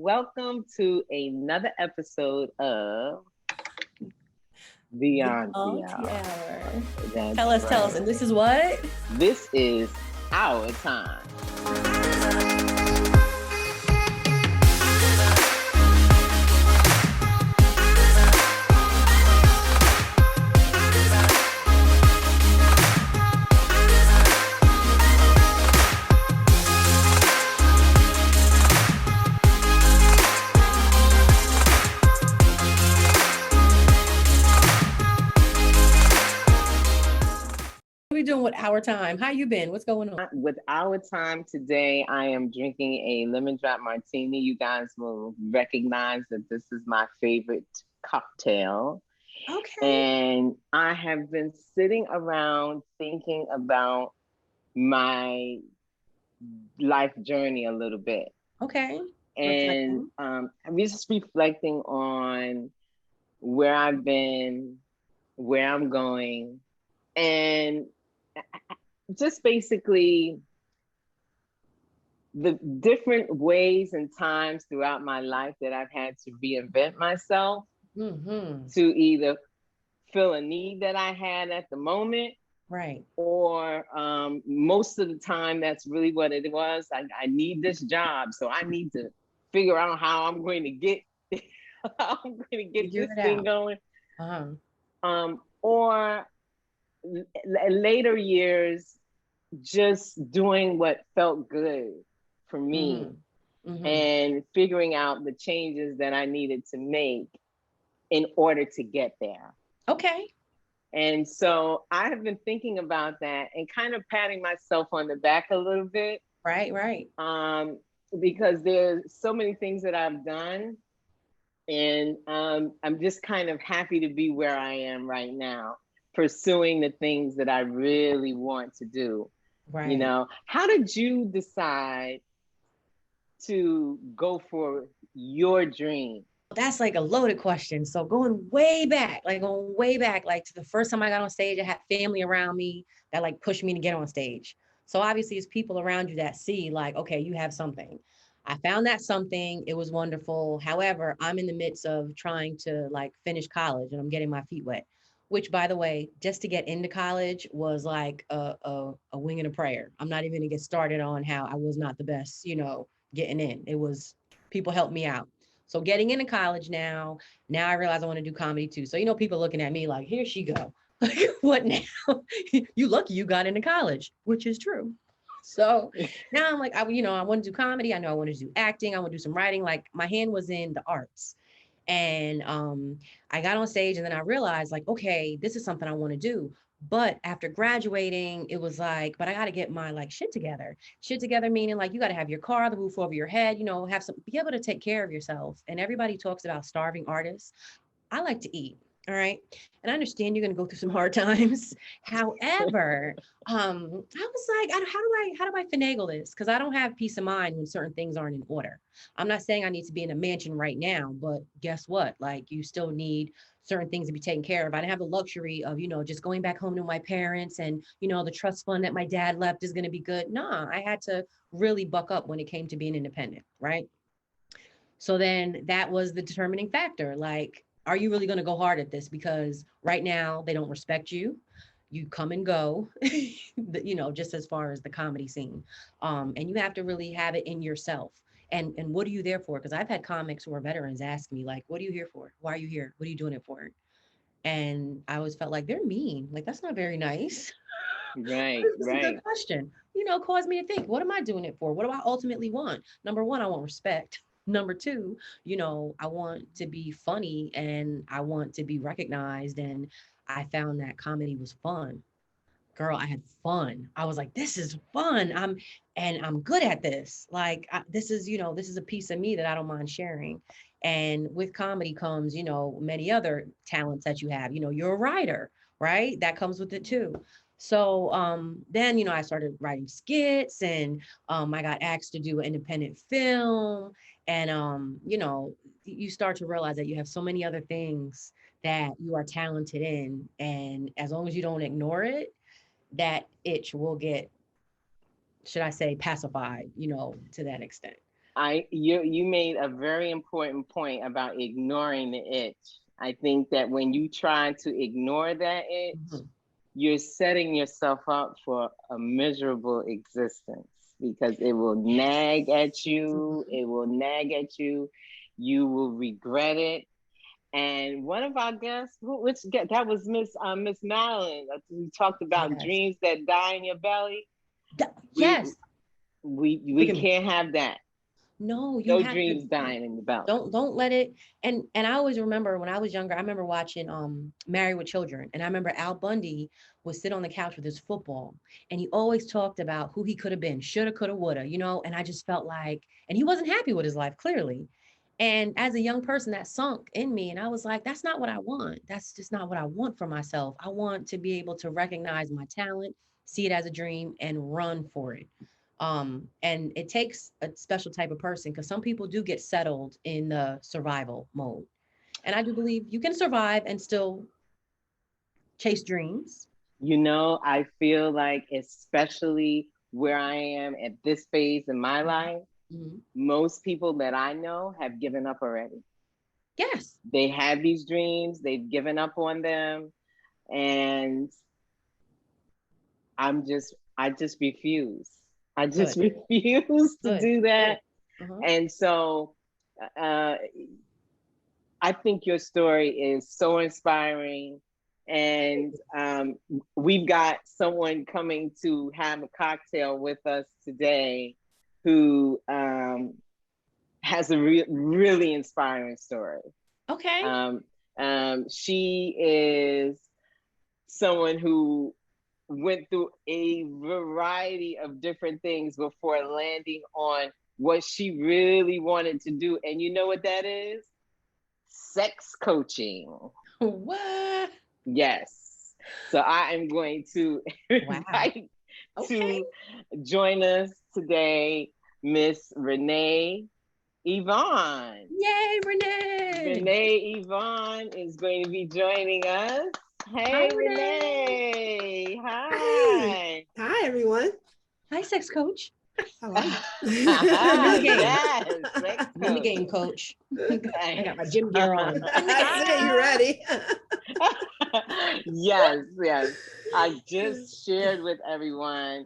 welcome to another episode of the The Auntie Auntie Hour. Hour. That's Tell us. right. And this is what? This is our time. What are we doing with our time? How you been? What's going on? With our time today, I am drinking a lemon drop martini. You guys will recognize that this is my favorite cocktail. Okay. And I have been sitting around thinking about my life journey a little bit. Okay. And Reflecting. I'm just reflecting on where I've been, where I'm going, and just basically the different ways and times throughout my life that I've had to reinvent myself Mm-hmm. to either fill a need that I had at the moment, Right. or most of the time that's really what it was. I need this job, so I need to figure out how I'm going to get how I'm going to get Figure this it thing out. going. Uh-huh. Or later years, just doing what felt good for me Mm-hmm. Mm-hmm. and figuring out the changes that I needed to make in order to get there. Okay. And so I have been thinking about that and kind of patting myself on the back a little bit, Right. um, because there's so many things that I've done. And I'm just kind of happy to be where I am right now, pursuing the things that I really want to do. Right. How did you decide to go for your dream? That's like a loaded question. So going way back, like to the first time I got on stage, I had family around me that like pushed me to get on stage. So obviously it's people around you that see like, okay, you have something. I found that something. It was wonderful. However, I'm in the midst of trying to like finish college and I'm getting my feet wet, which by the way, just to get into college was like a wing and a prayer. I'm not even gonna get started on how I was not the best, getting in. It was people helped me out. So getting into college now I realize I want to do comedy too. So people looking at me like, here she go. Like, what now? You lucky you got into college, which is true. So now I'm like, I want to do comedy. I know I want to do acting. I want to do some writing. Like my hand was in the arts. And I got on stage and then I realized like, okay, this is something I want to do. But after graduating, it was like, but I got to get my like shit together. Shit together meaning like you got to have your car, the roof over your head, have some, be able to take care of yourself. And everybody talks about starving artists. I like to eat. All right. And I understand you're going to go through some hard times. However, I was like, how do I finagle this? Because I don't have peace of mind when certain things aren't in order. I'm not saying I need to be in a mansion right now, but guess what? Like you still need certain things to be taken care of. I didn't have the luxury of, just going back home to my parents and, the trust fund that my dad left is going to be good. Nah, I had to really buck up when it came to being independent. Right. So then that was the determining factor. Like, are you really going to go hard at this? Because right now they don't respect you. You come and go, just as far as the comedy scene. And you have to really have it in yourself. And what are you there for? Because I've had comics who are veterans ask me, like, what are you here for? Why are you here? What are you doing it for? And I always felt like they're mean. Like, that's not very nice. Right, It's a good right. question. Caused me to think, what am I doing it for? What do I ultimately want? Number one, I want respect. Number two, I want to be funny and I want to be recognized. And I found that comedy was fun. Girl, I had fun. I was like, this is fun. I'm good at this. Like this is a piece of me that I don't mind sharing. And with comedy comes, many other talents that you have. You're a writer, right? That comes with it too. So then, I started writing skits and I got asked to do an independent film. And you start to realize that you have so many other things that you are talented in. And as long as you don't ignore it, that itch will get, should I say, pacified, to that extent. You made a very important point about ignoring the itch. I think that when you try to ignore that itch, Mhm. you're setting yourself up for a miserable existence because it will nag at you. Mhm. It will nag at you. You will regret it. And one of our guests, that was Miss Madeline. We talked about Yes. dreams that die in your belly. We Yes. we Look at me. can't have that. No, you No have to. dreams dying in the belly. Don't let it. And I always remember when I was younger, I remember watching Married with Children, and I remember Al Bundy would sit on the couch with his football, and he always talked about who he could have been, shoulda, coulda, woulda, and I just felt like, and he wasn't happy with his life, clearly. And as a young person, that sunk in me, and I was like, that's not what I want. That's just not what I want for myself. I want to be able to recognize my talent, see it as a dream, and run for it. And it takes a special type of person, because some people do get settled in the survival mode. And I do believe you can survive and still chase dreams. I feel like, especially where I am at this phase in my life, Mhm. most people that I know have given up already. Yes. They have these dreams, they've given up on them, and I just refuse. I just Good. refuse to Good. do Good. that. Uh-huh. And so uh, I think your story is so inspiring. And we've got someone coming to have a cocktail with us today who has a really inspiring story. Okay. Um, she is someone who went through a variety of different things before landing on what she really wanted to do. And you know what that is? Sex coaching. What? Yes. So I am going to Wow. invite Okay. to join us today Miss Renee Yvonne. Yay, Renee. Renee Yvonne is going to be joining us. Hi, Hey, Renee. Renee. Hey, Hi. hi everyone. Hi, sex coach. How are you? I'm in the game. Yes, sex I'm in the coach. game, coach. I got my gym gear on. In the I game. said you ready. Yes, yes. I just shared with everyone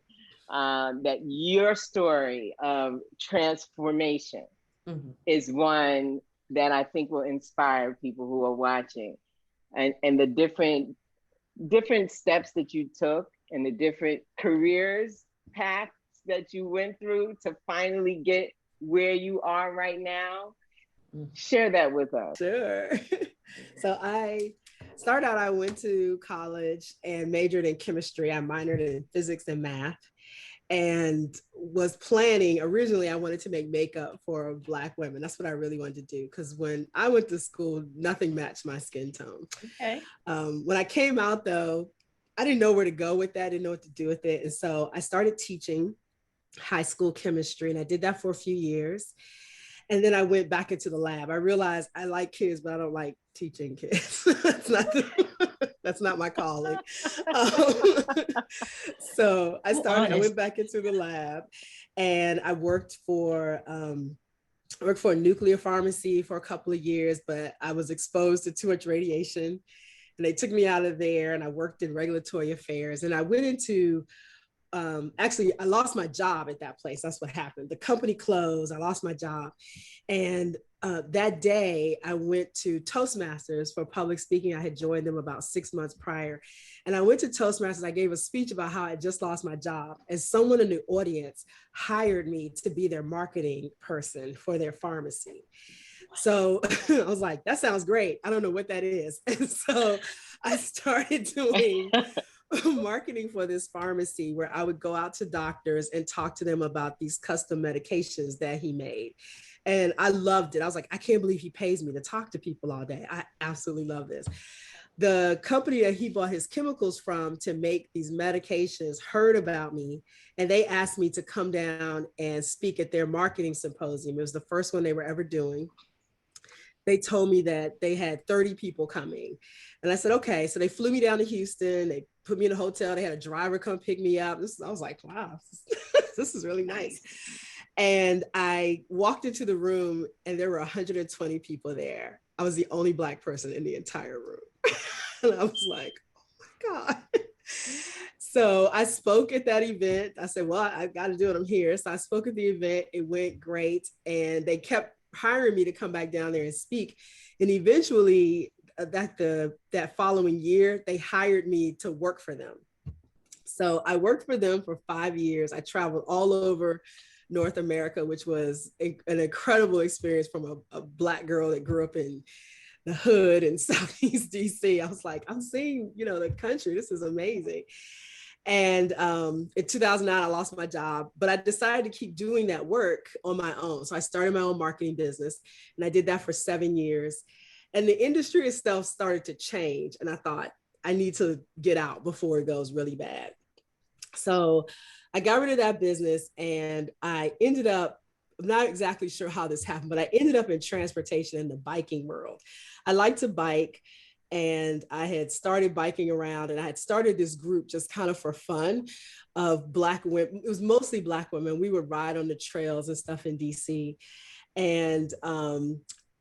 that your story of transformation Mhm. is one that I think will inspire people who are watching, and the different steps that you took and the different careers paths that you went through to finally get where you are right now. Mhm. Share that with us. Sure. So I went to college and majored in chemistry. I minored in physics and math, and was planning originally I wanted to make makeup for Black women. That's what I really wanted to do, because when I went to school, nothing matched my skin tone. Okay. When I came out though, I didn't know where to go with that. I didn't know what to do with it. And so I started teaching high school chemistry, and I did that for a few years. And then I went back into the lab. I realized I like kids, but I don't like teaching kids. That's not my calling. Um, so So I honest. went back into the lab, and I worked for a nuclear pharmacy for a couple of years, but I was exposed to too much radiation, and they took me out of there, and I worked in regulatory affairs, and I went into actually, I lost my job at that place. That's what happened. The company closed. I lost my job. And that day, I went to Toastmasters for public speaking. I had joined them about 6 months prior. And I went to Toastmasters. I gave a speech about how I just lost my job. And someone in the audience hired me to be their marketing person for their pharmacy. So I was like, that sounds great. I don't know what that is. And so I started doing marketing for this pharmacy, where I would go out to doctors and talk to them about these custom medications that he made. And I loved it. I was like, I can't believe he pays me to talk to people all day. I absolutely love this. The company that he bought his chemicals from to make these medications heard about me, and they asked me to come down and speak at their marketing symposium. It was the first one they were ever doing. They told me that they had 30 people coming. And I said, okay. So they flew me down to Houston. They put me in a hotel. They had a driver come pick me up. I was like, wow, this is really nice. And I walked into the room and there were 120 people there. I was the only Black person in the entire room. And I was like, oh my God. So I spoke at that event. I said, well, I got to do it. I'm here. So I spoke at the event. It went great. And they kept hiring me to come back down there and speak. And eventually, that following year, they hired me to work for them. So I worked for them for 5 years. I traveled all over North America, which was an incredible experience from a Black girl that grew up in the hood in Southeast DC. I was like, I'm seeing, the country. This is amazing. And in 2009, I lost my job, but I decided to keep doing that work on my own. So I started my own marketing business, and I did that for 7 years. And the industry itself started to change. And I thought, I need to get out before it goes really bad. So I got rid of that business, and I ended up, I'm not exactly sure how this happened, but I ended up in transportation in the biking world. I like to bike, and I had started biking around, and I had started this group just kind of for fun of Black women. It was mostly Black women. We would ride on the trails and stuff in DC. And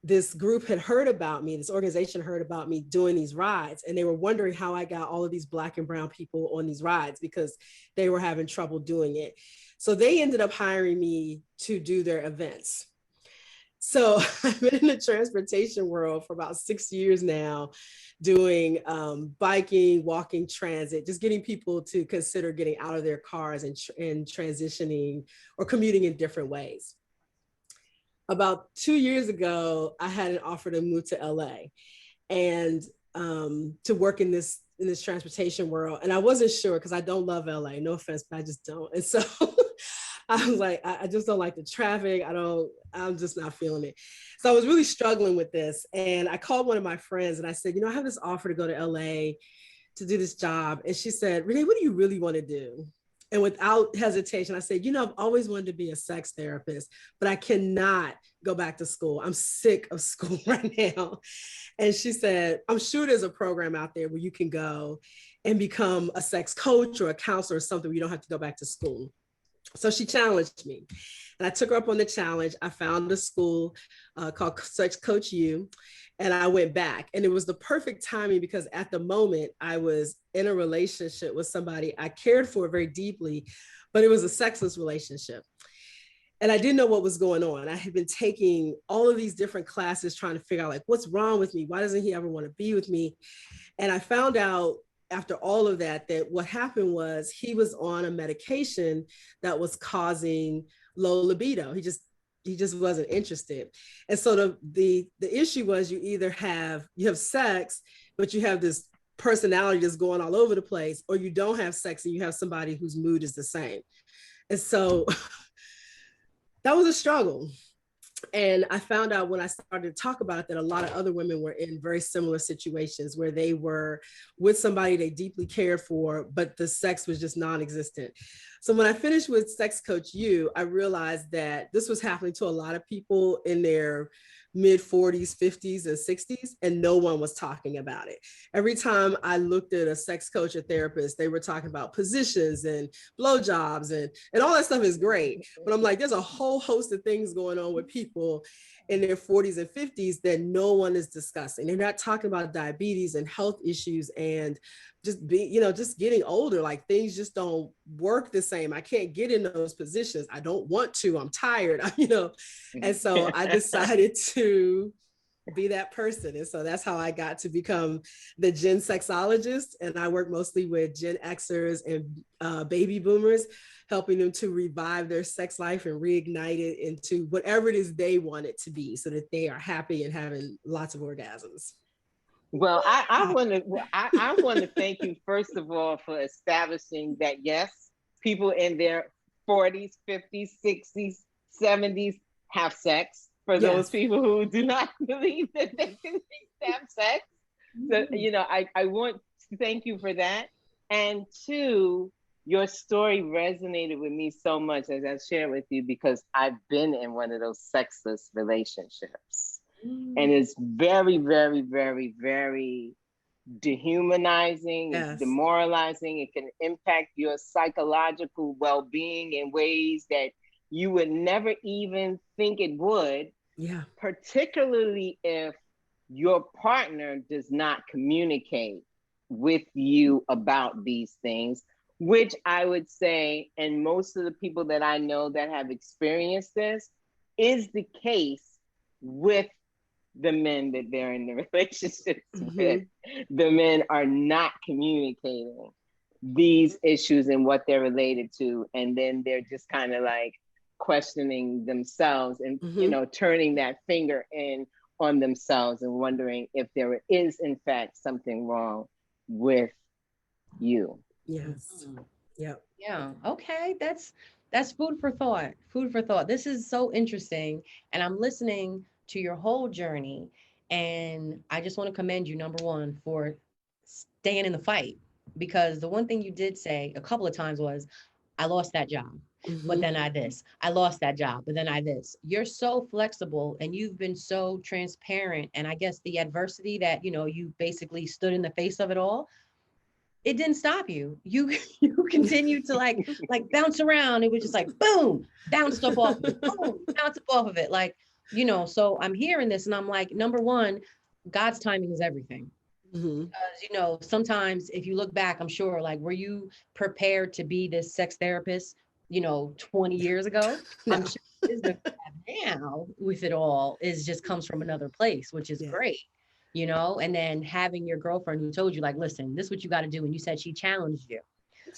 this group had heard about me, this organization heard about me doing these rides, and they were wondering how I got all of these Black and brown people on these rides because they were having trouble doing it. So they ended up hiring me to do their events. So I've been in the transportation world for about 6 years now, doing biking, walking, transit, just getting people to consider getting out of their cars and transitioning or commuting in different ways. About 2 years ago, I had an offer to move to LA and to work in this transportation world. And I wasn't sure because I don't love LA, no offense, but I just don't. And so I was like, I just don't like the traffic. I'm just not feeling it. So I was really struggling with this. And I called one of my friends and I said, I have this offer to go to LA to do this job. And she said, Renee, what do you really want to do? And without hesitation, I said, I've always wanted to be a sex therapist, but I cannot go back to school. I'm sick of school right now. And she said, I'm sure there's a program out there where you can go and become a sex coach or a counselor or something where you don't have to go back to school. So she challenged me, and I took her up on the challenge. I found a school called Sex Coach U, and I went back. And it was the perfect timing because at the moment I was in a relationship with somebody I cared for very deeply, but it was a sexless relationship. And I didn't know what was going on. I had been taking all of these different classes trying to figure out like, what's wrong with me? Why doesn't he ever want to be with me? And I found out after all of that what happened was he was on a medication that was causing low libido. He just wasn't interested. And so the issue was you have sex, but you have this personality that's going all over the place, or you don't have sex and you have somebody whose mood is the same. And so that was a struggle. And I found out when I started to talk about it that a lot of other women were in very similar situations where they were with somebody they deeply cared for, but the sex was just non-existent. So when I finished with Sex Coach U, I realized that this was happening to a lot of people in their mid 40s, 50s, and 60s, and no one was talking about it. Every time I looked at a sex coach or therapist, they were talking about positions and blowjobs and all that stuff is great. But I'm like, there's a whole host of things going on with people in their 40s and 50s that no one is discussing. They're not talking about diabetes and health issues and just just getting older, like things just don't work the same. I can't get in those positions. I don't want to, I'm tired, And so I decided to be that person. And so that's how I got to become the Gen SeXologist. And I work mostly with Gen Xers and baby boomers, helping them to revive their sex life and reignite it into whatever it is they want it to be so that they are happy and having lots of orgasms. Well, I want to thank you first of all for establishing that yes, people in their 40s, 50s, 60s, 70s have sex. For those people who do not believe that they can have sex, so I want to thank you for that. And two, your story resonated with me so much as I shared with you because I've been in one of those sexless relationships. And it's very, very, very, very dehumanizing, it's demoralizing. It can impact your psychological well-being in ways that you would never even think it would. Yeah. Particularly if your partner does not communicate with you about these things, which I would say, and most of the people that I know that have experienced this, is the case with the men that they're in the relationships with. The men are not communicating these issues and what they're related to, and then they're just kind of like questioning themselves and you know, turning that finger in on themselves and wondering if there is in fact something wrong with you. Yes. Yep. Yeah. Okay. That's food for thought. Food for thought. This is so interesting. And I'm listening to your whole journey. And I just want to commend you, number one, for staying in the fight. Because the one thing you did say a couple of times was, I lost that job, but then I this. I lost that job, but then I this. You're so flexible and you've been so transparent. And I guess the adversity that, you know, you basically stood in the face of it all, it didn't stop you. You continued to like bounce around. It was just like boom, bounced up off of it. Boom, bounce up off of it. Like, you know, so I'm hearing this and I'm like, number one, God's timing is everything. Because, you know, sometimes if you look back, I'm sure, like, were you prepared to be this sex therapist, you know, 20 years ago? No. I'm sure wisdom you have now with it all is just comes from another place, which is great, you know, and then having your girlfriend who told you, like, listen, this is what you got to do. And you said she challenged you.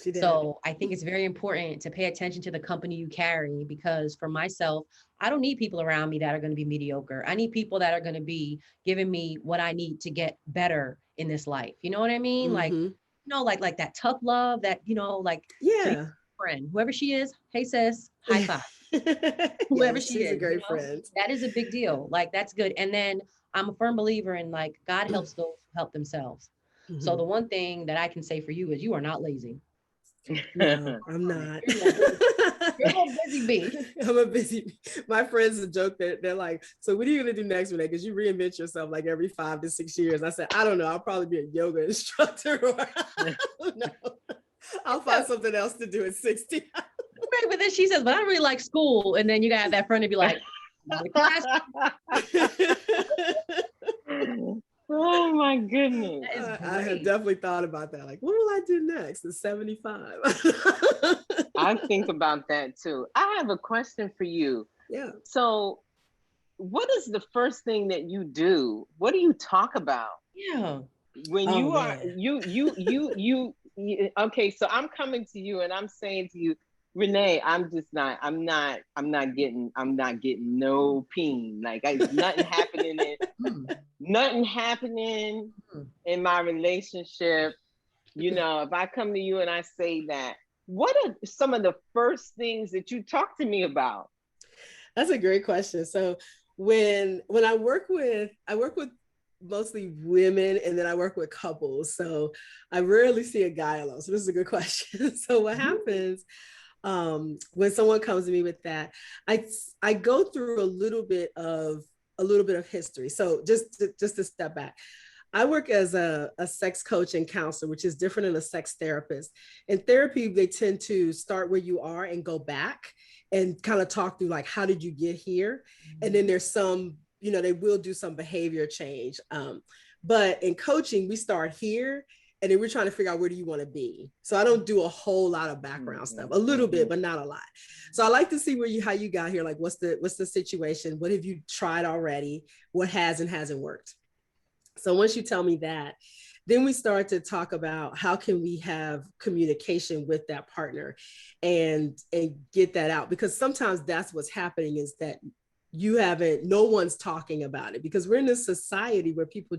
She did. So I think it's very important to pay attention to the company you carry, because for myself, I don't need people around me that are going to be mediocre. I need people that are going to be giving me what I need to get better in this life. You know what I mean? Like, you know, like that tough love that, you know, like, friend, whoever she is, hey sis, high five. Whoever she she's is, a great you know, friend. that is a big deal. Like, that's good. And then I'm a firm believer in, like, God helps those who help themselves. So the one thing that I can say for you is you are not lazy. No, I'm not. You're a busy bee. I'm a busy bee. My friends joke that they're like, so what are you going to do next, Renee? Because you reinvent yourself like every 5 to 6 years. I said, I don't know. I'll probably be a yoga instructor. Or no, I'll find something else to do at 60. Right, but then she says, but I really like school. And then you got to have that friend to be like, oh my goodness. I have definitely thought about that. Like, what will I do next at 75? I think about that too. I have a question for you. Yeah. So what is the first thing that you do? What do you talk about? Yeah. When you are, you, okay, so I'm coming to you and I'm saying to you, Renee, I'm not getting no peen. Like, nothing happening in my relationship. You know, if I come to you and I say that, what are some of the first things that you talk to me about? That's a great question. So when I work with mostly women, and then I work with couples. So I rarely see a guy alone. So this is a good question. So what happens when someone comes to me with that, I go through a little bit of history. So just to step back, I work as a sex coach and counselor, which is different than a sex therapist. In therapy, they tend to start where you are and go back and kind of talk through, like, how did you get here? And then there's some, you know, they will do some behavior change. But in coaching, we start here and then we're trying to figure out, where do you want to be? So I don't do a whole lot of background stuff, a little bit, but not a lot. So I like to see how you got here. Like, what's the situation? What have you tried already? What has and hasn't worked? So once you tell me that, then we start to talk about how can we have communication with that partner and get that out, because sometimes that's what's happening, is that no one's talking about it, because we're in this society where people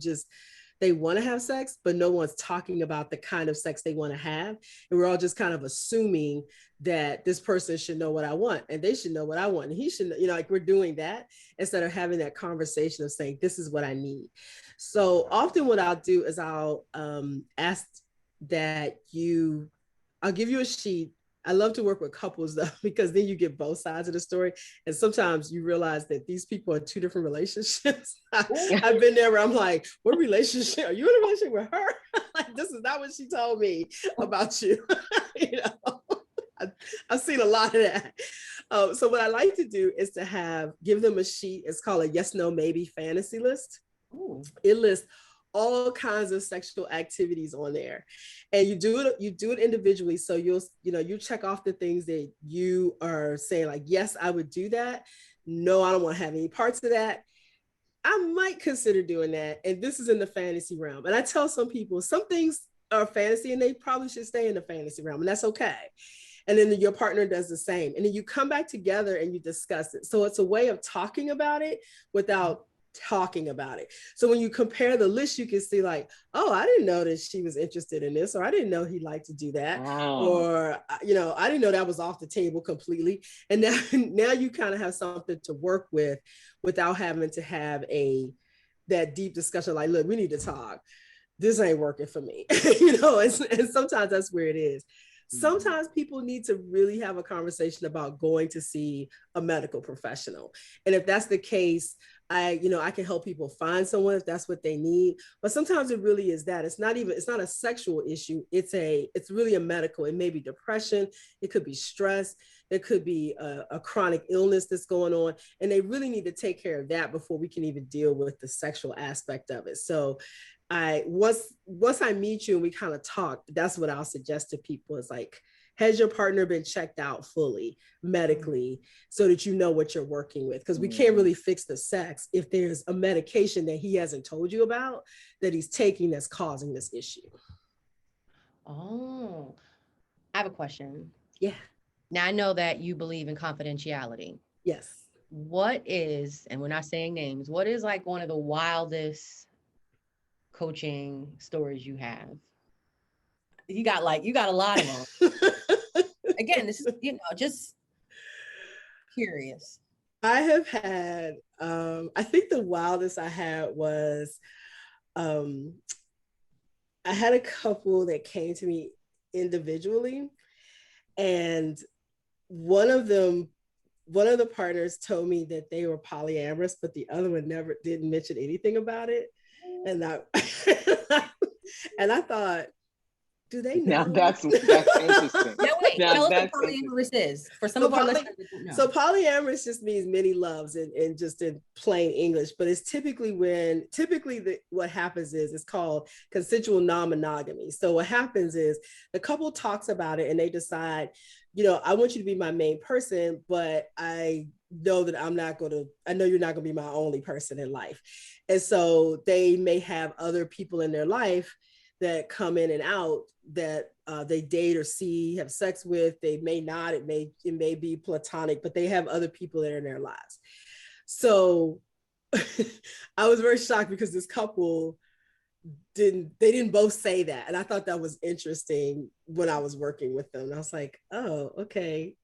they want to have sex, but no one's talking about the kind of sex they want to have. And we're all just kind of assuming that this person should know what I want and they should know what I want. And he should, you know, like, we're doing that instead of having that conversation of saying, this is what I need. So often what I'll do is I'll ask that I'll give you a sheet. I love to work with couples though, because then you get both sides of the story. And sometimes you realize that these people are 2 different relationships. I've been there where I'm like, what relationship? Are you in a relationship with her? Like, this is not what she told me about you. You know, I've seen a lot of that. So what I like to do is give them a sheet. It's called a yes, no, maybe fantasy list. Ooh. It lists all kinds of sexual activities on there, and you do it individually. So you check off the things that you are saying, like, yes, I would do that. No, I don't want to have any parts of that. I might consider doing that. And this is in the fantasy realm. And I tell some people some things are fantasy and they probably should stay in the fantasy realm, and that's okay. And then your partner does the same. And then you come back together and you discuss it. So it's a way of talking about it without talking about it. So when you compare the list, you can see like, oh, I didn't know that she was interested in this, or I didn't know he liked to do that. Wow. Or, I didn't know that was off the table completely. And now you kind of have something to work with without having to have that deep discussion. Like, look, we need to talk. This ain't working for me. And sometimes that's where it is. Sometimes people need to really have a conversation about going to see a medical professional. And if that's the case, I can help people find someone if that's what they need. But sometimes it really is that. It's not a sexual issue. It's really a medical. It may be depression. It could be stress. There could be a chronic illness that's going on. And they really need to take care of that before we can even deal with the sexual aspect of it. So once I meet you and we kind of talk, that's what I'll suggest to people is like, has your partner been checked out fully medically so that you know what you're working with? Because we can't really fix the sex if there's a medication that he hasn't told you about that he's taking that's causing this issue. Oh, I have a question. Yeah. Now I know that you believe in confidentiality. Yes. What is, and we're not saying names, what is like one of the wildest coaching stories you have? You got a lot of them. Again, this is, just curious. I have had, I think the wildest I had was, I had a couple that came to me individually, and one of the partners told me that they were polyamorous, but the other one didn't mention anything about it. And I thought, do they know? Now that's interesting. Now wait, tell us what polyamorous is for some of our listeners that don't know. So polyamorous just means many loves and just in plain English, but it's typically what happens is it's called consensual non-monogamy. So what happens is the couple talks about it and they decide, I want you to be my main person, but I know that I know you're not going to be my only person in life. And so they may have other people in their life that come in and out that they date or see, have sex with. They may not, it may be platonic, but they have other people that are in their lives. So I was very shocked because this couple didn't both say that. And I thought that was interesting when I was working with them. I was like, oh, okay.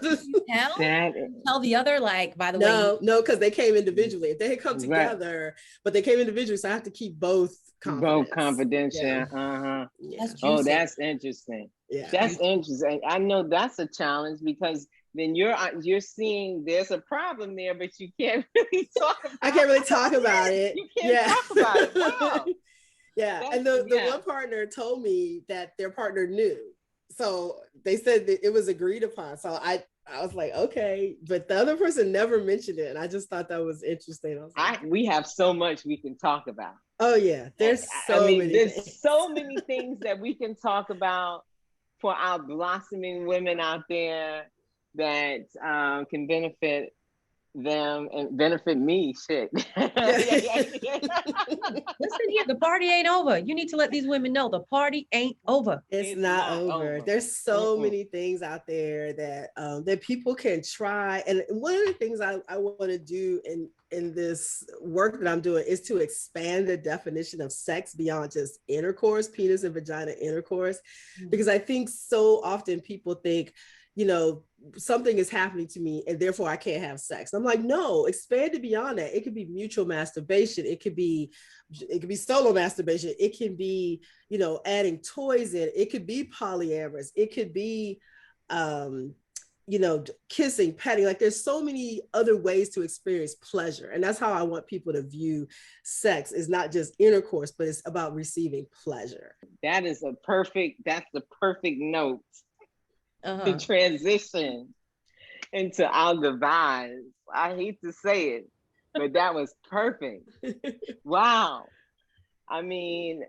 Tell the other, like, by the way. No, because they came individually. If they had come together, right. But they came individually, so I have to keep both confidential. Yeah. Uh-huh. Yeah. That's interesting. Yeah. That's interesting. I know that's a challenge because then you're seeing there's a problem there, but you can't really talk about it. I can't really talk about it. You can't talk about it. Wow. Yeah. And the one partner told me that their partner knew. So they said that it was agreed upon. So I was like, okay, but the other person never mentioned it. And I just thought that was interesting. I was like, we have so much we can talk about. Oh yeah, there's so many things that we can talk about for our blossoming women out there that can benefit them and benefit me. Shit. Listen here, the party ain't over. You need to let these women know the party ain't over. It's not over. There's so many things out there that people can try. And one of the things I want to do in this work that I'm doing is to expand the definition of sex beyond just intercourse, penis and vagina intercourse, because I think so often people think, something is happening to me and therefore I can't have sex. I'm like, no, expand it beyond that. It could be mutual masturbation. It could be solo masturbation. It can be, adding toys in. It could be polyamorous. It could be, kissing, petting. Like there's so many other ways to experience pleasure. And that's how I want people to view sex. Is not just intercourse, but it's about receiving pleasure. That's the perfect note. The transition. into our demise. I hate to say it, but that was perfect. Wow. I mean,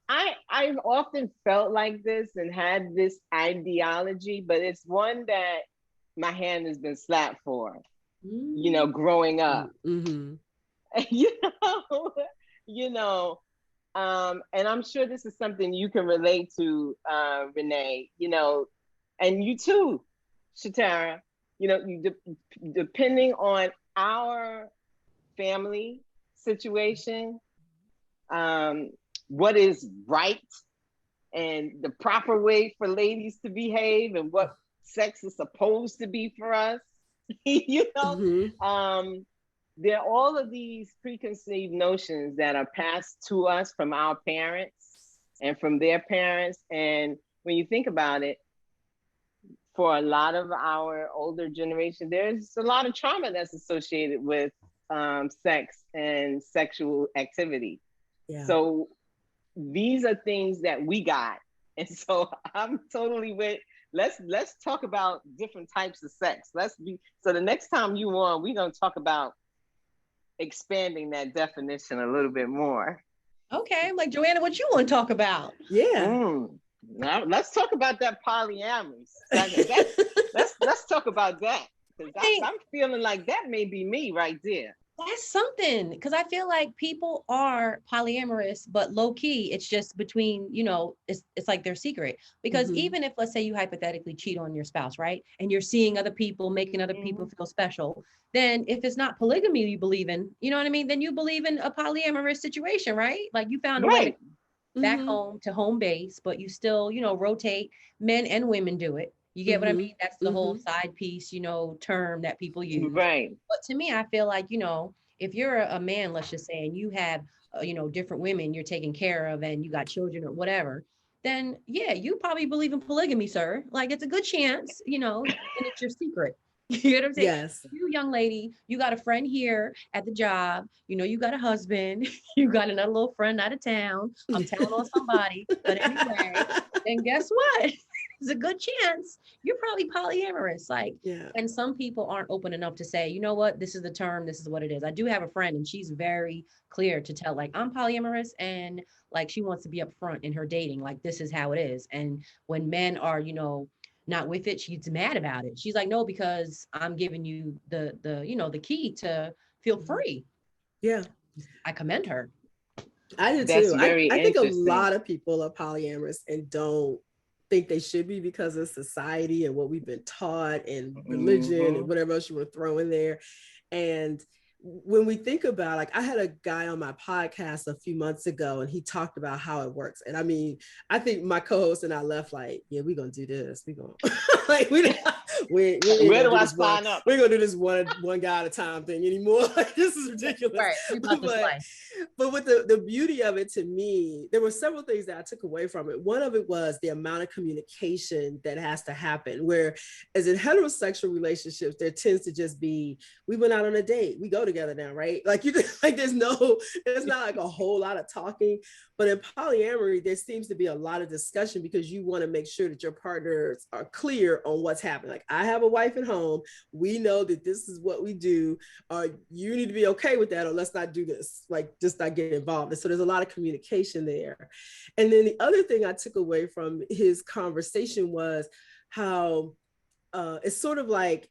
I've often felt like this and had this ideology, but it's one that my hand has been slapped for, growing up. Mm-hmm. you know, you know, and I'm sure this is something you can relate to, Renee, and you too, Shatara, depending on our family situation, what is right and the proper way for ladies to behave and what sex is supposed to be for us, Mm-hmm. there are all of these preconceived notions that are passed to us from our parents and from their parents. And when you think about it, for a lot of our older generation, there's a lot of trauma that's associated with sex and sexual activity. Yeah. So these are things that we got. And so I'm totally with, let's talk about different types of sex. So the next time you on, we're going to talk about expanding that definition a little bit more. Okay, I'm like, Joanna, what you want to talk about? Yeah. Now let's talk about that polyamory. Let's talk about that, because I'm feeling like that may be me right there. That's something, because I feel like people are polyamorous, but low key, it's just between, it's like their secret. Because even if, let's say, you hypothetically cheat on your spouse, right? And you're seeing other people, making other people feel special, then if it's not polygamy you believe in, you know what I mean? Then you believe in a polyamorous situation, right? Like you found a way back home to home base, but you still, rotate. Men and women do it. You get what I mean? That's the whole side piece, term that people use. Right. But to me, I feel like, if you're a man, let's just say, and you have, different women you're taking care of and you got children or whatever, then yeah, you probably believe in polygamy, sir. Like it's a good chance, and it's your secret. You know what I'm saying? Yes. You, young lady, you got a friend here at the job, you got a husband, you got another little friend out of town. I'm telling on somebody. But anyway, then guess what? There's a good chance you're probably polyamorous. Like, and some people aren't open enough to say, you know what, this is the term, this is what it is. I do have a friend and she's very clear to tell, like, I'm polyamorous, and like she wants to be upfront in her dating, like this is how it is. And when men are, not with it, she's mad about it. She's like, no, because I'm giving you the key to feel free. Yeah. I commend her. I do That's too. very I think a interesting. lot of people are polyamorous and don't think they should be because of society and what we've been taught and religion and whatever else you want to throw in there. And when we think about, like, I had a guy on my podcast a few months ago and he talked about how it works. And I mean, I think my co-host and I left like, yeah, we're going to do this. We're going like, where do I sign up? We're going to do this one guy at a time thing anymore. Like, this is ridiculous. Right. But with the beauty of it, to me, there were several things that I took away from it. One of it was the amount of communication that has to happen, where as in heterosexual relationships, there tends to just be, we went out on a date, we go together now, right? Like there's not like a whole lot of talking. But in polyamory, there seems to be a lot of discussion because you want to make sure that your partners are clear on what's happening. Like, I have a wife at home. We know that this is what we do. You need to be okay with that, or let's not do this. Like, just not get involved. And so there's a lot of communication there. And then the other thing I took away from his conversation was how it's sort of like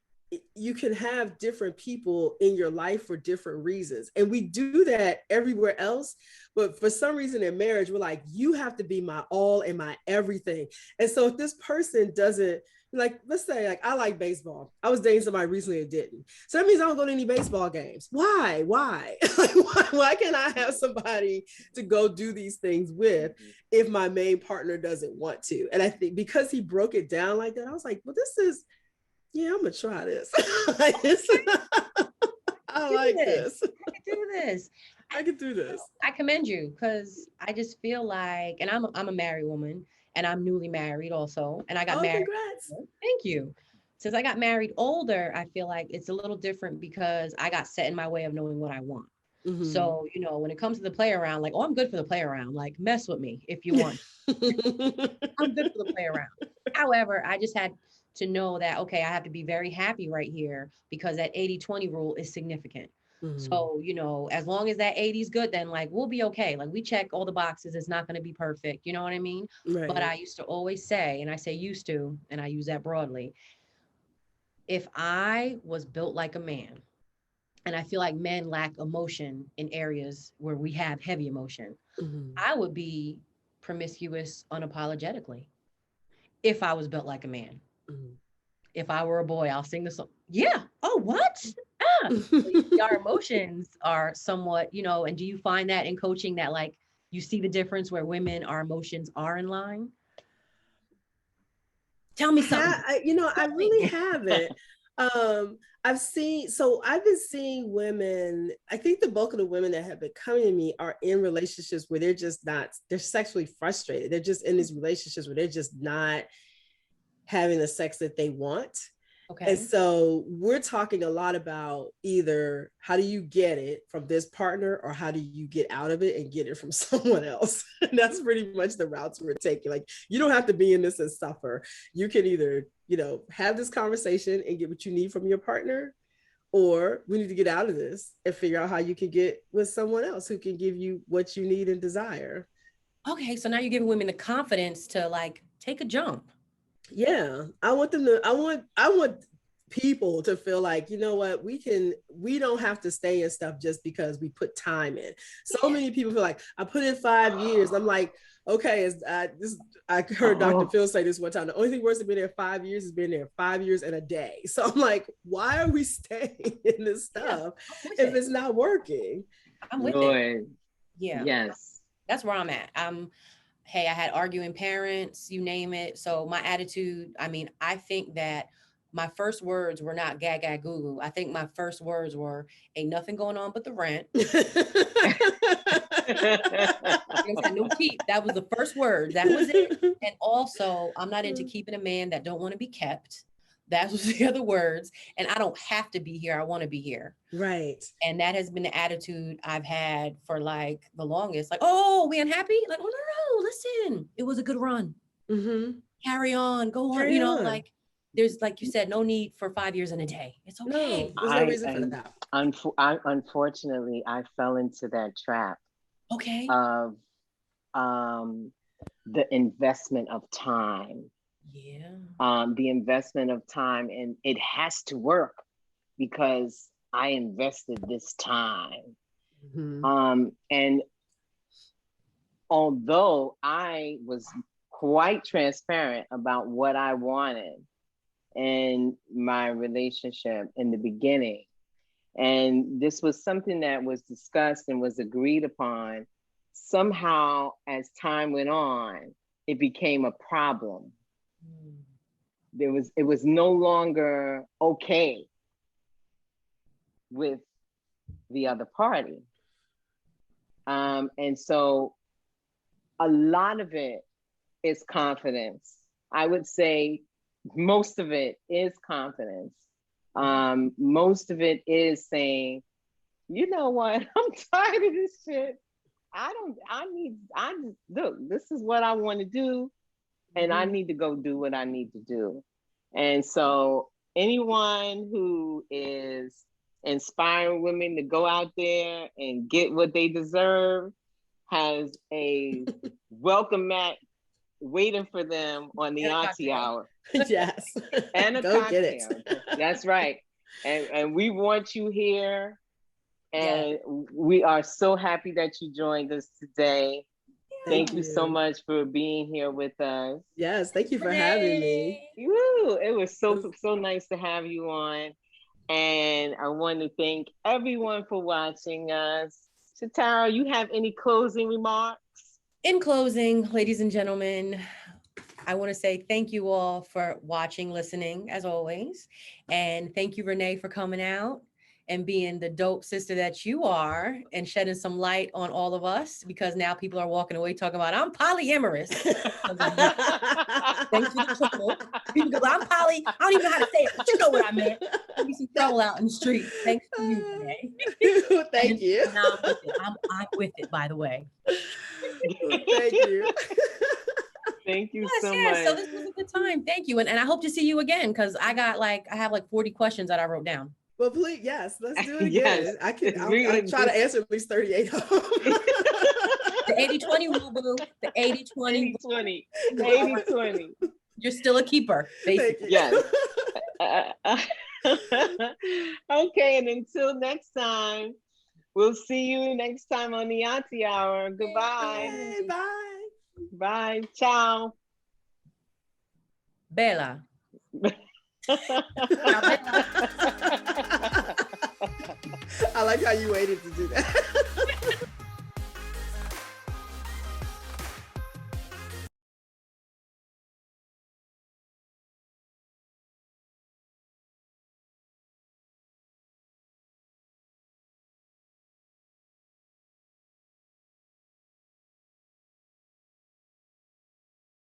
you can have different people in your life for different reasons. And we do that everywhere else. But for some reason in marriage, we're like, you have to be my all and my everything. And so if this person doesn't, like, let's say, like, I like baseball. I was dating somebody recently that didn't. So that means I don't go to any baseball games. Why? Like, why can't I have somebody to go do these things with if my main partner doesn't want to? And I think because he broke it down like that, I was like, well, this is, yeah, I'm gonna try this. I like this. I can do this. I can do this. I commend you, because I just feel like, and I'm a married woman, and I'm newly married also, and I got married. Congrats. Thank you. Since I got married older, I feel like it's a little different because I got set in my way of knowing what I want. So, when it comes to the play around, like, oh, I'm good for the play around. Like, mess with me if you want. I'm good for the play around. However, I just had to know that, okay, I have to be very happy right here because that 80-20 rule is significant. So, you know, as long as that 80 is good, then like we'll be okay. Like we check all the boxes. It's not going to be perfect. You know what I mean? Right. But I used to always say, and I say used to, and I use that broadly, if I was built like a man, and I feel like men lack emotion in areas where we have heavy emotion, I would be promiscuous unapologetically if I was built like a man. If I were a boy, I'll sing the song. Yeah. Oh, what? Ah. Our emotions are somewhat, you know, and do you find that in coaching that like you see the difference where women, our emotions are in line? Tell me something. You know, I really haven't. I've been seeing women, I think the bulk of the women that have been coming to me are in relationships where they're sexually frustrated. They're just in these relationships where they're just not having the sex that they want. Okay. And so we're talking a lot about either how do you get it from this partner or how do you get out of it and get it from someone else? And that's pretty much the routes we're taking. Like, you don't have to be in this and suffer. You can either, you know, have this conversation and get what you need from your partner, or we need to get out of this and figure out how you can get with someone else who can give you what you need and desire. Okay. So now you're giving women the confidence to like take a jump. Yeah, I want people to feel like, you know what, we don't have to stay in stuff just because we put time in. So many people feel like, I put in 5 years. I'm like, okay, I heard Dr. Phil say this one time. The only thing worse than being there 5 years is being there 5 years and a day. So I'm like, why are we staying in this stuff if it's not working? I'm with it. Yeah. Yes. That's where I'm at. Hey, I had arguing parents, you name it. So my attitude, I mean, I think that my first words were not gaga goo goo. I think my first words were, ain't nothing going on but the rent. No keep. That was the first word. That was it. And also, I'm not into keeping a man that don't want to be kept. That was the other words. And I don't have to be here. I want to be here. Right. And that has been the attitude I've had for like the longest. Like, oh, we unhappy? Like, oh, no, listen. It was a good run. Carry on. Go on. You know, like there's, like you said, no need for 5 years and a day. It's okay. No, there's no reason for that. Unfortunately, I fell into that trap. Okay. Of the investment of time. Yeah. The investment of time, and it has to work because I invested this time. And although I was quite transparent about what I wanted in my relationship in the beginning, and this was something that was discussed and was agreed upon, somehow as time went on, it became a problem. It was no longer okay with the other party. And so a lot of it is confidence. I would say most of it is confidence. Most of it is saying, you know what, I'm tired of this shit. Look, this is what I want to do, and I need to go do what I need to do. And so anyone who is inspiring women to go out there and get what they deserve has a welcome mat waiting for them on the Auntie Hour. Yes. And a go cocktail. Get it. That's right. And we want you here. And we are so happy that you joined us today. Thank you so much for being here with us. Yes, thank you for having me. Woo, it was so nice to have you on. And I want to thank everyone for watching us. Shatara, you have any closing remarks? In closing, ladies and gentlemen, I want to say thank you all for watching, listening, as always. And thank you, Renee, for coming out and being the dope sister that you are and shedding some light on all of us, because now people are walking away talking about, I'm polyamorous. Thanks for the trouble. People go, I'm poly. I don't even know how to say it, but you know what I meant. There'll be some trouble out in the street. Thanks to you, Renee. Thank you. I'm with it, by the way. Thank you. Thank you so yes. much. So this was a good time. Thank you. And I hope to see you again because I have like 40 questions that I wrote down. Well, please, yes, let's do it again. Yes. I'll try to answer at least 38 of them. The 80-20 rule, boo. The 80-20. 80-20. 80-20. You're still a keeper, basically. Yes. Okay, and until next time, we'll see you next time on the Auntie Hour. Goodbye. Okay, bye. Bye. Ciao. Bella. I like how you waited to do that.